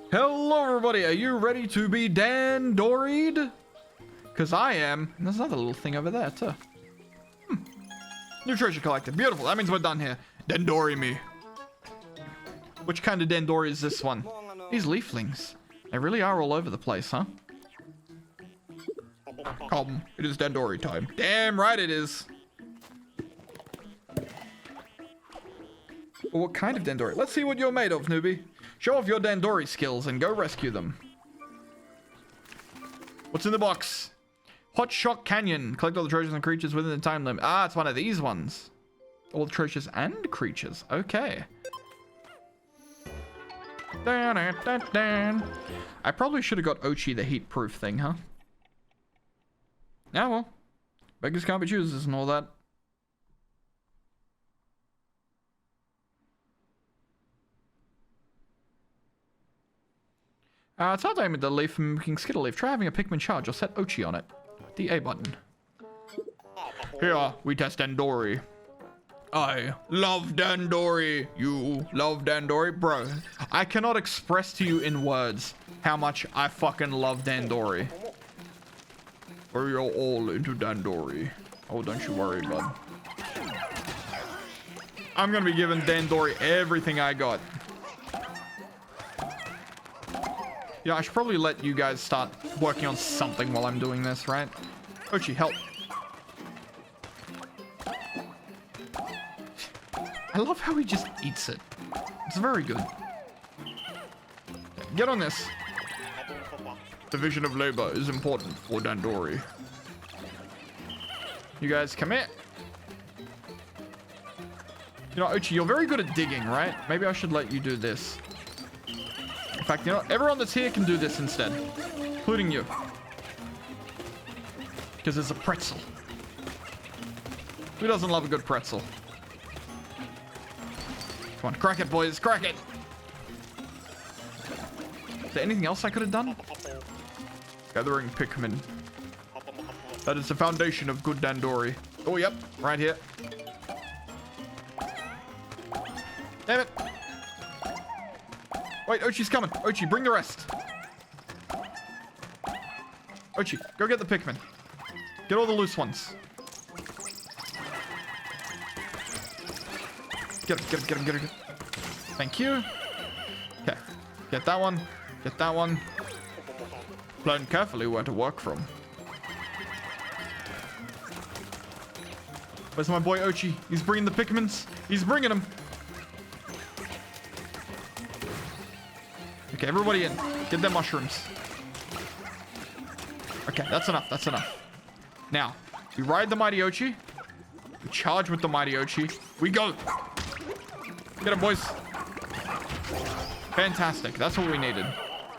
Hello everybody, are you ready to be Damn-doried? Because I am. And there's another little thing over there too. New treasure collected. Beautiful, that means we're done here. Damn-dori me. Which kind of Damn-dori is this one? These leaflings. They really are all over the place, huh? Come, it is Damn-dori time. Damn right it is. Well, what kind of Damn-dori? Let's see what you're made of, newbie. Show off your Damn-dori skills and go rescue them. What's in the box? Hot Shock Canyon. Collect all the treasures and creatures within the time limit. Ah, it's one of these ones. All the treasures and creatures. Okay. I probably should have got Oatchi, the heat-proof thing, huh? Yeah, well. Beggars can't be choosers and all that. It's hard to aim at the leaf from making Skittle Leaf. Try having a Pikmin charge or set Oatchi on it. The A button. Here, we test Damn-dori. I love Damm-dori. You love Damm-dori? Bro, I cannot express to you in words how much I fucking love Damm-dori. We're all into Damm-dori. Oh, don't you worry, bud. I'm gonna be giving Damm-dori everything I got. Yeah, I should probably let you guys start working on something while I'm doing this, right? Oatchi, help. I love how he just eats it. It's very good. Get on this. Division of labor is important for Damm-dori. You guys come here. You know, Oatchi, you're very good at digging, right? Maybe I should let you do this. In fact, you know, everyone that's here can do this instead. Including you. Because it's a pretzel. Who doesn't love a good pretzel? Come on, crack it, boys. Crack it. Is there anything else I could have done? Gathering Pikmin. That is the foundation of good Damm-dori. Oh, yep. Right here. Damn it. Wait, Oatchi's coming. Oatchi, bring the rest. Oatchi, go get the Pikmin. Get all the loose ones. Get him. Thank you. Okay. Get that one. Get that one. Plan carefully where to work from. Where's my boy Oatchi? He's bringing the Pikmins. He's bringing them. Okay, everybody in. Get their mushrooms. Okay, that's enough. That's enough. Now, we ride the mighty Oatchi. We charge with the mighty Oatchi. We go. Get him, boys. Fantastic. That's what we needed.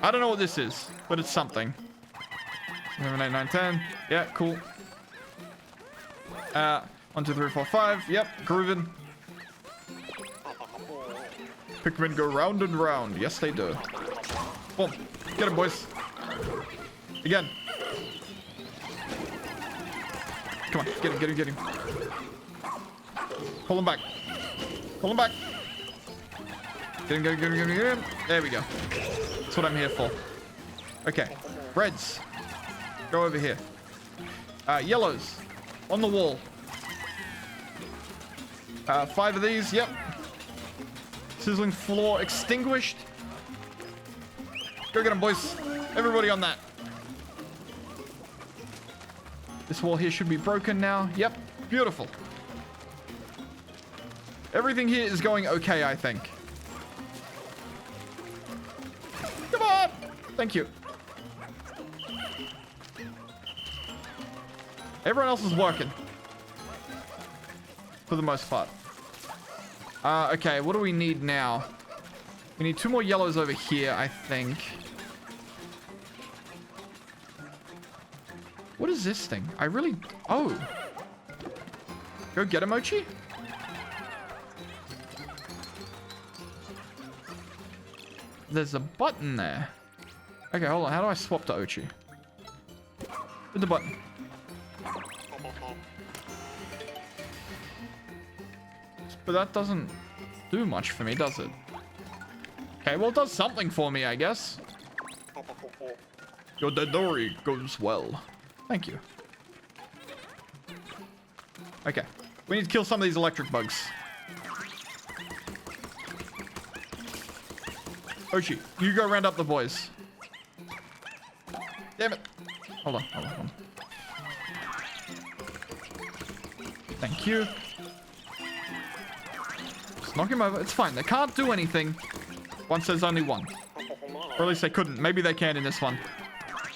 I don't know what this is, but it's something. 7, 8, 9, 10. Yeah, cool. 1, 2, 3, 4, 5. Yep, grooving. Pikmin go round and round. Yes, they do. Boom. Get him, boys. Again. Come on. Get him. Pull him back. Get him. There we go. That's what I'm here for. Okay. Reds. Go over here. Yellows. On the wall. 5 of these. Yep. Sizzling floor extinguished. Go get them, boys. Everybody on that. This wall here should be broken now. Yep. Beautiful. Everything here is going okay, I think. Come on. Thank you. Everyone else is working. For the most part. Okay, what do we need now? We need 2 more yellows over here, I think. What is this thing? I really... Oh. Go get him, Oatchi. There's a button there. Okay, hold on. How do I swap to Oatchi? With the button. But that doesn't do much for me, does it? Okay, well, it does something for me, I guess. Your Damn-dori goes well. Thank you. Okay. We need to kill some of these electric bugs. Oatchi, you go round up the boys. Damn it. Hold on. Thank you. Just knock him over. It's fine. They can't do anything once there's only one. Or at least they couldn't. Maybe they can in this one.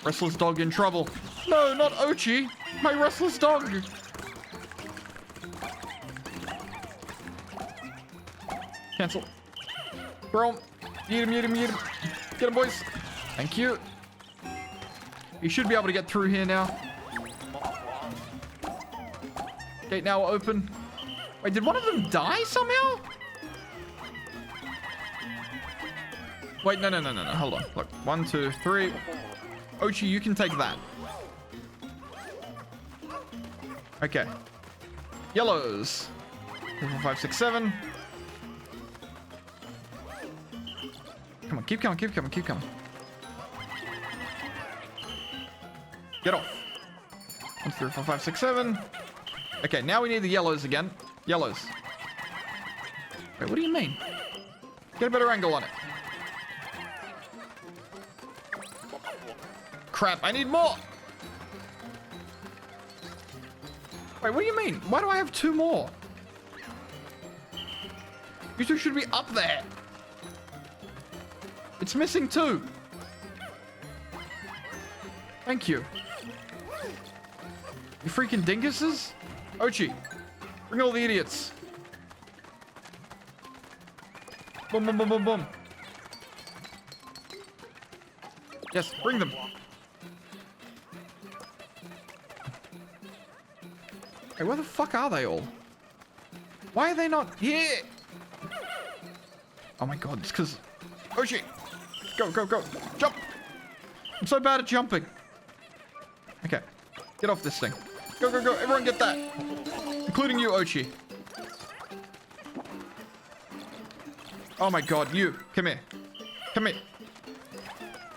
Restless dog in trouble. No, not Oatchi. My restless dog. Cancel. Bro. Eat him. Get him, boys. Thank you. You should be able to get through here now. Gate now open. Wait, did one of them die somehow? Wait, no. Hold on. Look, 1, 2, 3. Oatchi, you can take that. Okay. Yellows. 3, 4, 5, 6, 7. Come on, keep coming. Get off. 1, 2, 3, 4, 5, 6, 7. Okay, now we need the yellows again. Yellows. Wait, what do you mean? Get a better angle on it. Crap, I need more. Wait, what do you mean? Why do I have 2 more? You 2 should be up there. It's missing 2. Thank you. You freaking dinguses? Oatchi, bring all the idiots. Boom. Yes, bring them. Hey, where the fuck are they all? Why are they not here? Oh my god, it's because... Oatchi! Go. Jump! I'm so bad at jumping. Okay. Get off this thing. Go. Everyone get that. Including you, Oatchi. Oh my god, you. Come here. I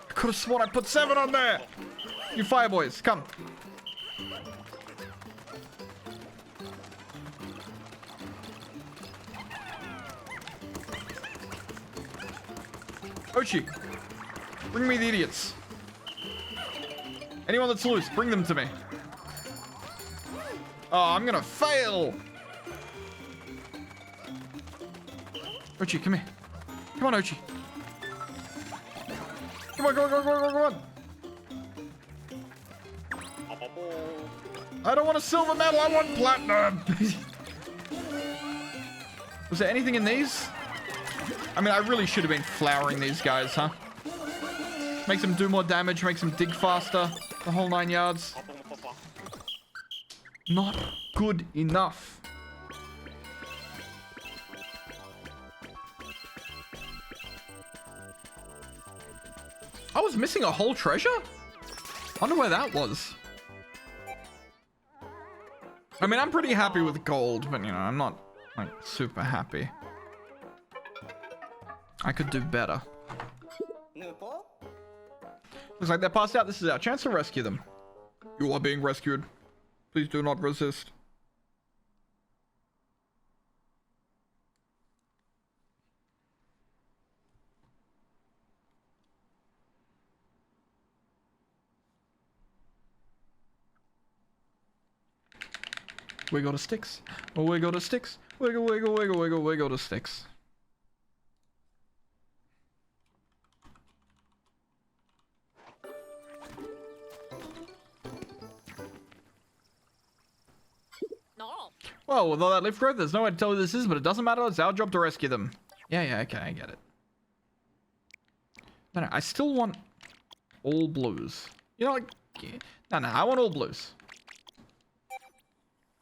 could have sworn I put 7 on there. You fire boys, come. Oatchi, bring me the idiots. Anyone that's loose, bring them to me. Oh, I'm gonna fail. Oatchi, come here. Come on, Oatchi. Come on. I don't want a silver medal, I want platinum. Was there anything in these? I mean, I really should have been flowering these guys, huh? Makes them do more damage, makes them dig faster. The whole 9 yards. Not good enough. I was missing a whole treasure? Wonder where that was. I mean, I'm pretty happy with gold, but you know, I'm not like super happy. I could do better. Looks like they're passed out. This is our chance to rescue them. You are being rescued. Please do not resist. Wiggle to sticks. Wiggle to sticks. Wiggle to sticks. Well, with all that leaf growth, there's no way to tell who this is, but it doesn't matter. It's our job to rescue them. Yeah, okay, I get it. No, I still want all blues. You know, like... No, I want all blues.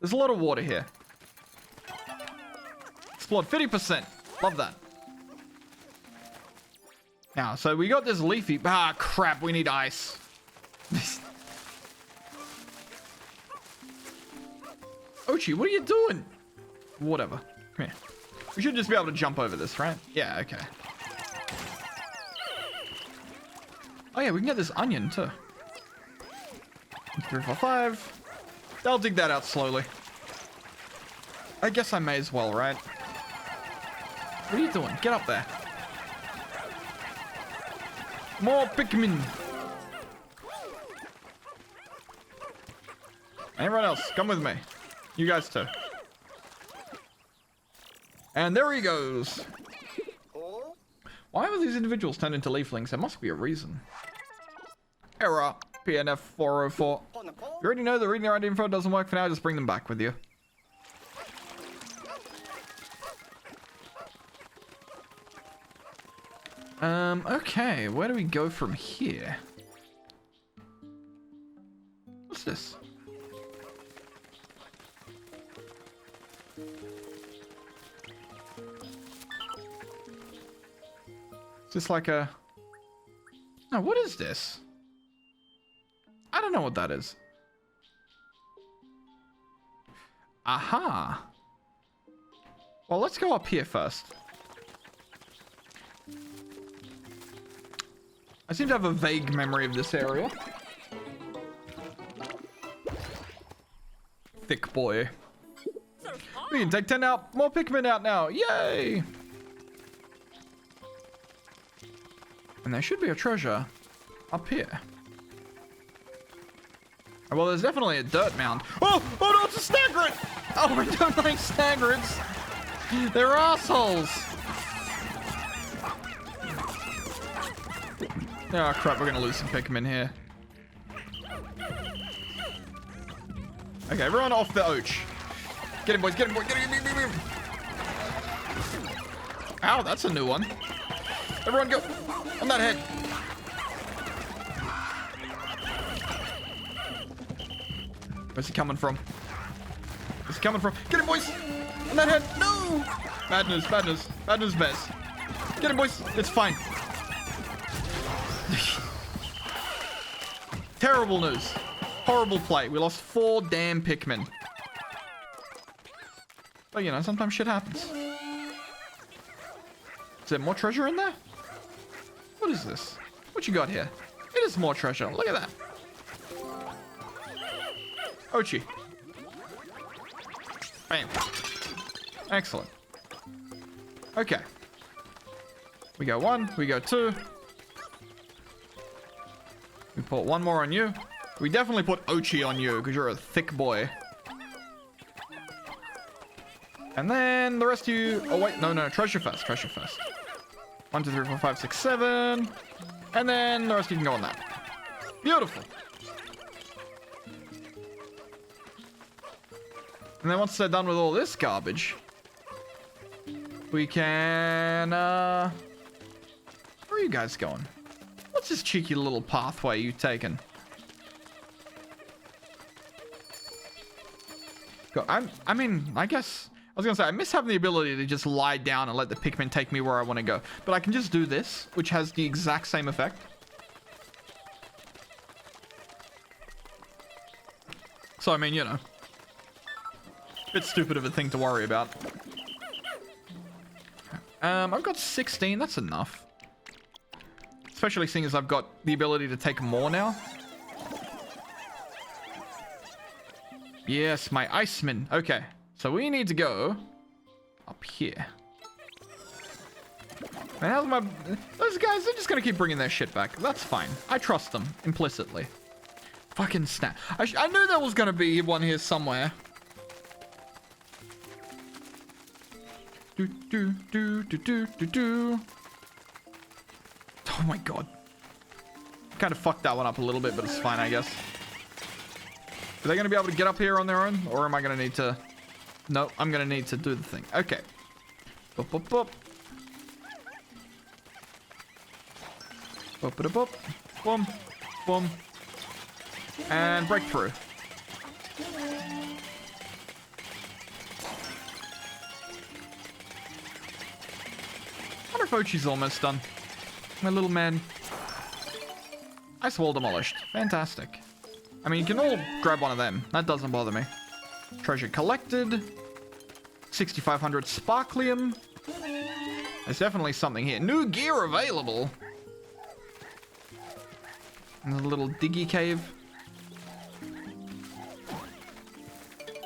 There's a lot of water here. Explored 50%. Love that. Now, so we got this leafy... Ah, crap, we need ice. Oatchi, what are you doing? Whatever. Come here. We should just be able to jump over this, right? Yeah, okay. Oh yeah, we can get this onion too. 3, 4, 5. They'll dig that out slowly. I guess I may as well, right? What are you doing? Get up there. More Pikmin. Anyone else? Come with me. You guys too. And there he goes. Why were these individuals turned into leaflings? There must be a reason. Error. PNF 404. You already know that reading their ID info doesn't work for now. Just bring them back with you. Okay. Where do we go from here? What's this? Is this like a... No, what is this? I don't know what that is. Aha. Well, let's go up here first. I seem to have a vague memory of this area. Thick boy. We can take 10 out, more Pikmin out now. Yay! And there should be a treasure up here. Oh, well, there's definitely a dirt mound. Oh, oh no, it's a stagrid! Oh, I don't like stagrids. They're assholes. Oh crap, we're gonna lose some Pikmin here. Okay, everyone off the Oatchi. Get him, boys, get him, boys, get him, get him. Ow, that's a new one. Everyone go on that head. Where's he coming from? Where's he coming from? Get him, boys! On that head! No! Bad news, bad news. Bad news, bears. Get him, boys! It's fine. Terrible news. Horrible play. We lost 4 damn Pikmin. But, you know, sometimes shit happens. Is there more treasure in there? What is this? What you got here? It is more treasure. Look at that. Oatchi. Bam. Excellent. Okay. We go 1. We go 2. We put 1 more on you. We definitely put Oatchi on you because you're a thick boy. And then the rest of you... Oh, wait. No, no. Treasure first. Treasure first. 1, 2, 3, 4, 5, 6, 7. And then the rest of you can go on that. Beautiful. And then once they're done with all this garbage, we can... Where are you guys going? What's this cheeky little pathway you've taken? I mean, I guess... I was going to say, I miss having the ability to just lie down and let the Pikmin take me where I want to go. But I can just do this, which has the exact same effect. So, I mean, you know. Bit stupid of a thing to worry about. I've got 16. That's enough. Especially seeing as I've got the ability to take more now. Yes, my Iceman. Okay. So we need to go up here. And how's my... Those guys, they're just going to keep bringing their shit back. That's fine. I trust them implicitly. Fucking snap. I knew there was going to be one here somewhere. Do, do, do, do, do, do, do. Oh my god. Kind of fucked that one up a little bit, but it's fine, I guess. Are they going to be able to get up here on their own? Or am I going to need to... No, I'm going to need to do the thing. Okay. Boop, boop, boop. Boop, boop, boop. Boom. Boom. And breakthrough. I wonder if Oatchi's almost done. My little man. Ice wall demolished. Fantastic. I mean, you can all grab one of them. That doesn't bother me. Treasure collected. 6,500 sparklium. There's definitely something here. New gear available. And a little diggy cave.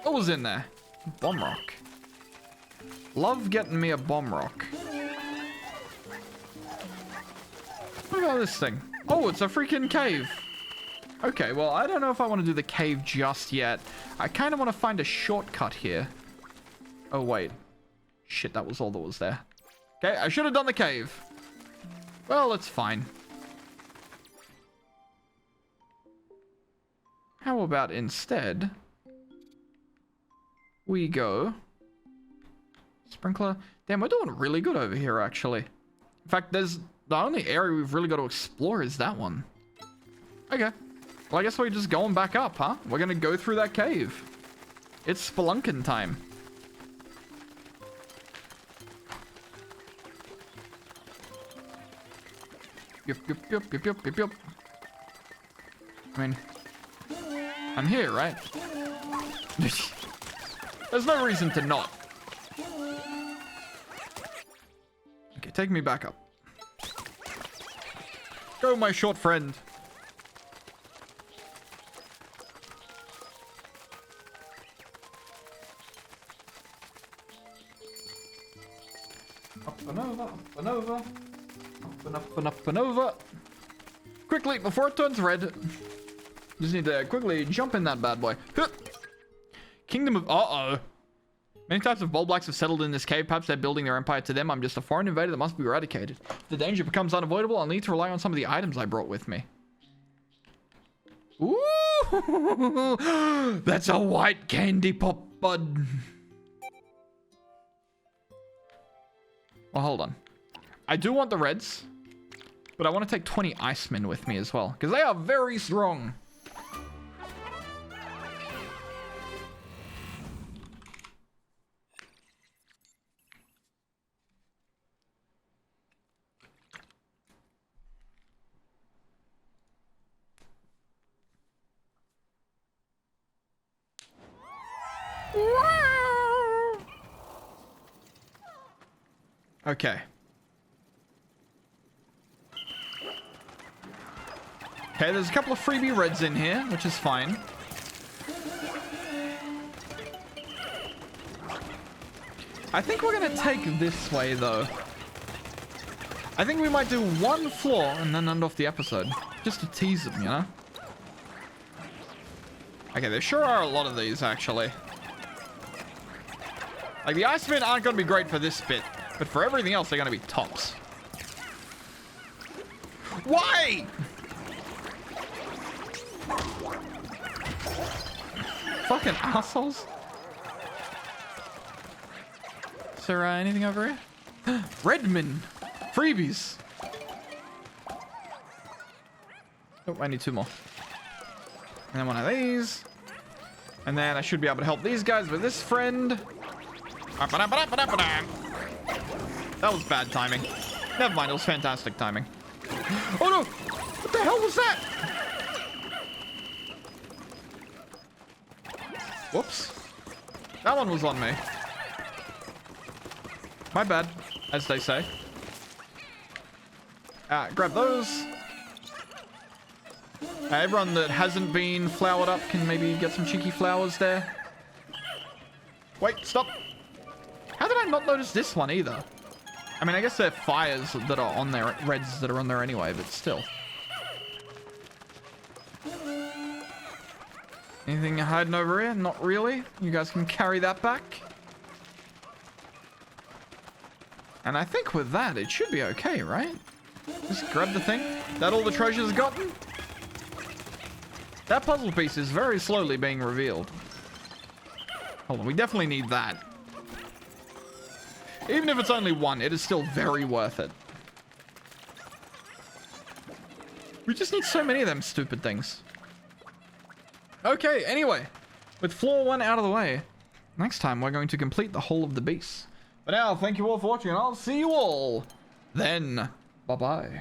What was in there? Bomb rock. Love getting me a bomb rock. Look at this thing. Oh, it's a freaking cave. Okay, well, I don't know if I want to do the cave just yet. I kind of want to find a shortcut here. Oh, wait. Shit, that was all that was there. Okay, I should have done the cave. Well, it's fine. How about instead we go sprinkler? Damn, we're doing really good over here, actually. In fact, there's the only area we've really got to explore is that one. Okay. Well, I guess we're just going back up, huh? We're going to go through that cave. It's spelunking time. Yup, yup, yup, yup, yup, yup, yup. I mean, I'm here, right? There's no reason to not. Okay, take me back up. Go, my short friend. Up and over, up and over. Up and up and up and over. Quickly, before it turns red. Just need to quickly jump in that bad boy. Kingdom of... Uh-oh. Many types of bold blacks have settled in this cave. Perhaps they're building their empire to them. I'm just a foreign invader that must be eradicated. If the danger becomes unavoidable, I'll need to rely on some of the items I brought with me. Ooh! That's a white candy pop bud. Well, hold on. I do want the reds, but I want to take 20 Icemen with me as well, because they are very strong. Okay. Okay, there's a couple of freebie reds in here, which is fine. I think we're gonna take this way, though. I think we might do one floor and then end off the episode. Just to tease them, you know? Okay, there sure are a lot of these, actually. Like, the Icemen aren't gonna be great for this bit, but for everything else, they're gonna be tops. Why? Fucking assholes. Is there anything over here? Redmond! Freebies! Oh, I need 2 more. And then one of these. And then I should be able to help these guys with this friend. That was bad timing. Never mind, it was fantastic timing. Oh no! What the hell was that? Whoops. That one was on me. My bad, as they say. Grab those. Everyone that hasn't been flowered up can maybe get some cheeky flowers there. Wait, stop. How did I not notice this one either? I mean, I guess they're fires that are on there, reds that are on there anyway, but still. Anything hiding over here? Not really. You guys can carry that back. And I think with that, it should be okay, right? Just grab the thing. That all the treasure's gotten? That puzzle piece is very slowly being revealed. Hold on, we definitely need that. Even if it's only one, it is still very worth it. We just need so many of them stupid things. Okay, anyway, with floor 1 out of the way, next time we're going to complete the whole of the beast. But now, thank you all for watching, and I'll see you all then. Bye-bye.